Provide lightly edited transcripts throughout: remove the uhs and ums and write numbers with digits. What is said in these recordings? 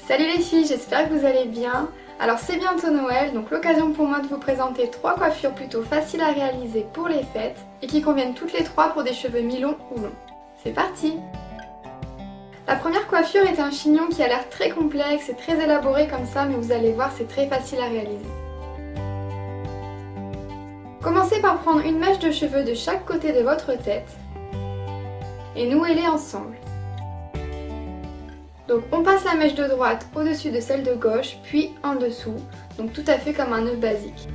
Salut les filles, j'espère que vous allez bien. Alors c'est bientôt Noël, donc l'occasion pour moi de vous présenter 3 coiffures plutôt faciles à réaliser pour les fêtes et qui conviennent toutes les 3 pour des cheveux mi-longs ou longs. C'est parti! La première coiffure est un chignon qui a l'air très complexe et très élaboré comme ça, mais vous allez voir c'est très facile à réaliser. Commencez par prendre une mèche de cheveux de chaque côté de votre tête et nouez-les ensemble. Donc on passe la mèche de droite au-dessus de celle de gauche, puis en dessous, donc tout à fait comme un nœud basique.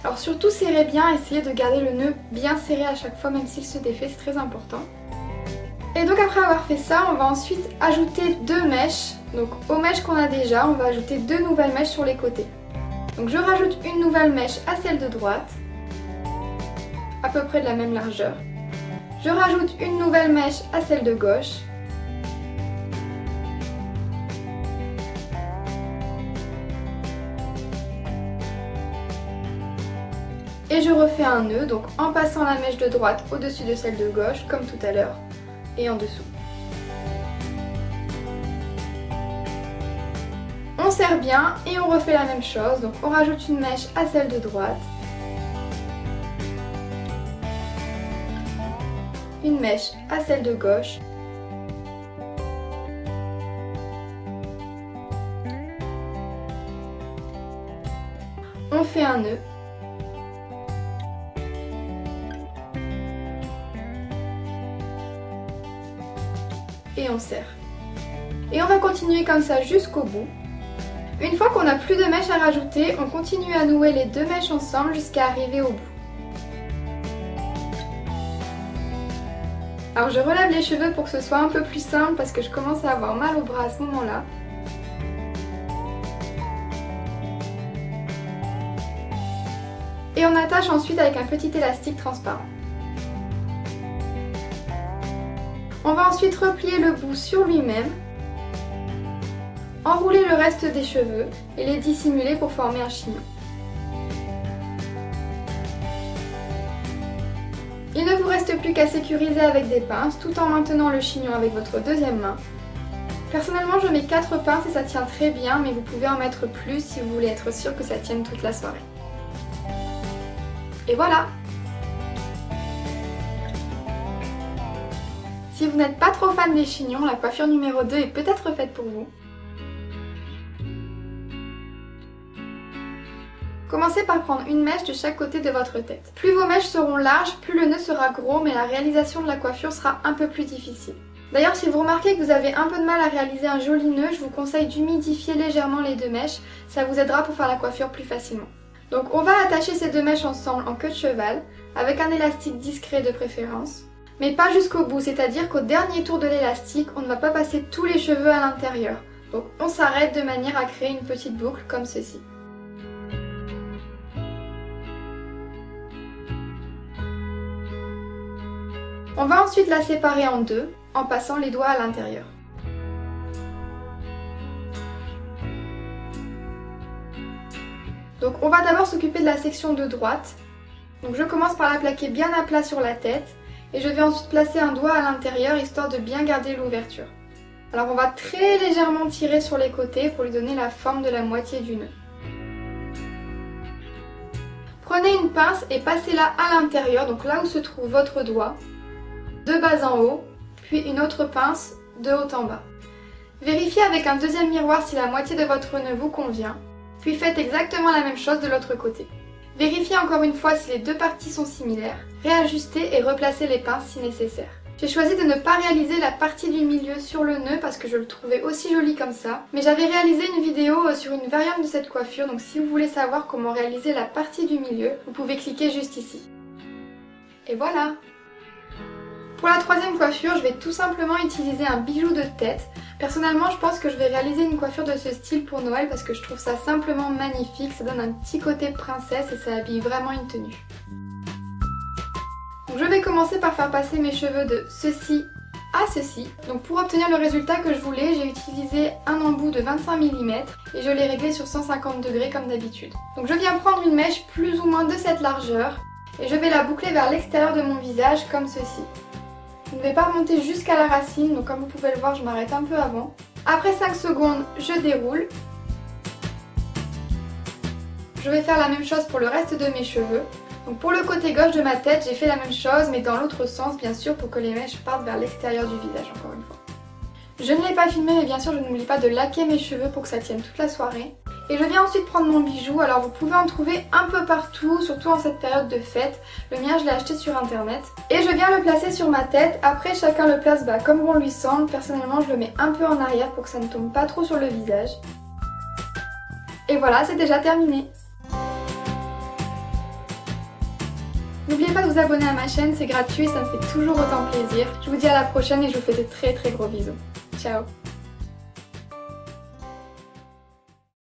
Alors surtout serrez bien, essayez de garder le nœud bien serré à chaque fois, même s'il se défait, c'est très important. Et donc après avoir fait ça, on va ensuite ajouter 2 mèches. Donc aux mèches qu'on a déjà, on va ajouter 2 nouvelles mèches sur les côtés. Donc je rajoute une nouvelle mèche à celle de droite, à peu près de la même largeur. Je rajoute une nouvelle mèche à celle de gauche. Et je refais un nœud, donc en passant la mèche de droite au-dessus de celle de gauche, comme tout à l'heure, et en dessous. On serre bien et on refait la même chose, donc on rajoute une mèche à celle de droite, une mèche à celle de gauche, on fait un nœud, et on serre. Et on va continuer comme ça jusqu'au bout. Une fois qu'on n'a plus de mèches à rajouter, on continue à nouer les 2 mèches ensemble jusqu'à arriver au bout. Alors je relève les cheveux pour que ce soit un peu plus simple parce que je commence à avoir mal au bras à ce moment-là. Et on attache ensuite avec un petit élastique transparent. On va ensuite replier le bout sur lui-même, enrouler le reste des cheveux et les dissimuler pour former un chignon. Il ne vous reste plus qu'à sécuriser avec des pinces tout en maintenant le chignon avec votre deuxième main. Personnellement je mets 4 pinces et ça tient très bien, mais vous pouvez en mettre plus si vous voulez être sûr que ça tienne toute la soirée. Et voilà! Si vous n'êtes pas trop fan des chignons, la coiffure numéro 2 est peut-être faite pour vous. Commencez par prendre une mèche de chaque côté de votre tête. Plus vos mèches seront larges, plus le nœud sera gros, mais la réalisation de la coiffure sera un peu plus difficile. D'ailleurs, si vous remarquez que vous avez un peu de mal à réaliser un joli nœud, je vous conseille d'humidifier légèrement les 2 mèches, ça vous aidera pour faire la coiffure plus facilement. Donc on va attacher ces 2 mèches ensemble en queue de cheval, avec un élastique discret de préférence. Mais pas jusqu'au bout, c'est-à-dire qu'au dernier tour de l'élastique, on ne va pas passer tous les cheveux à l'intérieur. Donc on s'arrête de manière à créer une petite boucle comme ceci. On va ensuite la séparer en 2 en passant les doigts à l'intérieur. Donc on va d'abord s'occuper de la section de droite. Donc je commence par la plaquer bien à plat sur la tête. Et je vais ensuite placer un doigt à l'intérieur histoire de bien garder l'ouverture. Alors on va très légèrement tirer sur les côtés pour lui donner la forme de la moitié du nœud. Prenez une pince et passez-la à l'intérieur, donc là où se trouve votre doigt, de bas en haut, puis une autre pince de haut en bas. Vérifiez avec un deuxième miroir si la moitié de votre nœud vous convient, puis faites exactement la même chose de l'autre côté. Vérifiez encore une fois si les 2 parties sont similaires, réajustez et replacez les pinces si nécessaire. J'ai choisi de ne pas réaliser la partie du milieu sur le nœud parce que je le trouvais aussi joli comme ça, mais j'avais réalisé une vidéo sur une variante de cette coiffure, donc si vous voulez savoir comment réaliser la partie du milieu, vous pouvez cliquer juste ici. Et voilà! Pour la troisième coiffure, je vais tout simplement utiliser un bijou de tête. Personnellement, je pense que je vais réaliser une coiffure de ce style pour Noël parce que je trouve ça simplement magnifique, ça donne un petit côté princesse et ça habille vraiment une tenue. Donc je vais commencer par faire passer mes cheveux de ceci à ceci. Donc pour obtenir le résultat que je voulais, j'ai utilisé un embout de 25 mm et je l'ai réglé sur 150 degrés comme d'habitude. Donc je viens prendre une mèche plus ou moins de cette largeur et je vais la boucler vers l'extérieur de mon visage comme ceci. Je ne vais pas remonter jusqu'à la racine, donc comme vous pouvez le voir, je m'arrête un peu avant. Après 5 secondes, je déroule. Je vais faire la même chose pour le reste de mes cheveux. Donc pour le côté gauche de ma tête, j'ai fait la même chose mais dans l'autre sens bien sûr pour que les mèches partent vers l'extérieur du visage encore une fois. Je ne l'ai pas filmé mais bien sûr je n'oublie pas de laquer mes cheveux pour que ça tienne toute la soirée. Et je viens ensuite prendre mon bijou, alors vous pouvez en trouver un peu partout, surtout en cette période de fête. Le mien je l'ai acheté sur internet. Et je viens le placer sur ma tête, après chacun le place comme bon lui semble. Personnellement je le mets un peu en arrière pour que ça ne tombe pas trop sur le visage. Et voilà, c'est déjà terminé. N'oubliez pas de vous abonner à ma chaîne, c'est gratuit, ça me fait toujours autant plaisir. Je vous dis à la prochaine et je vous fais de très gros bisous. Ciao!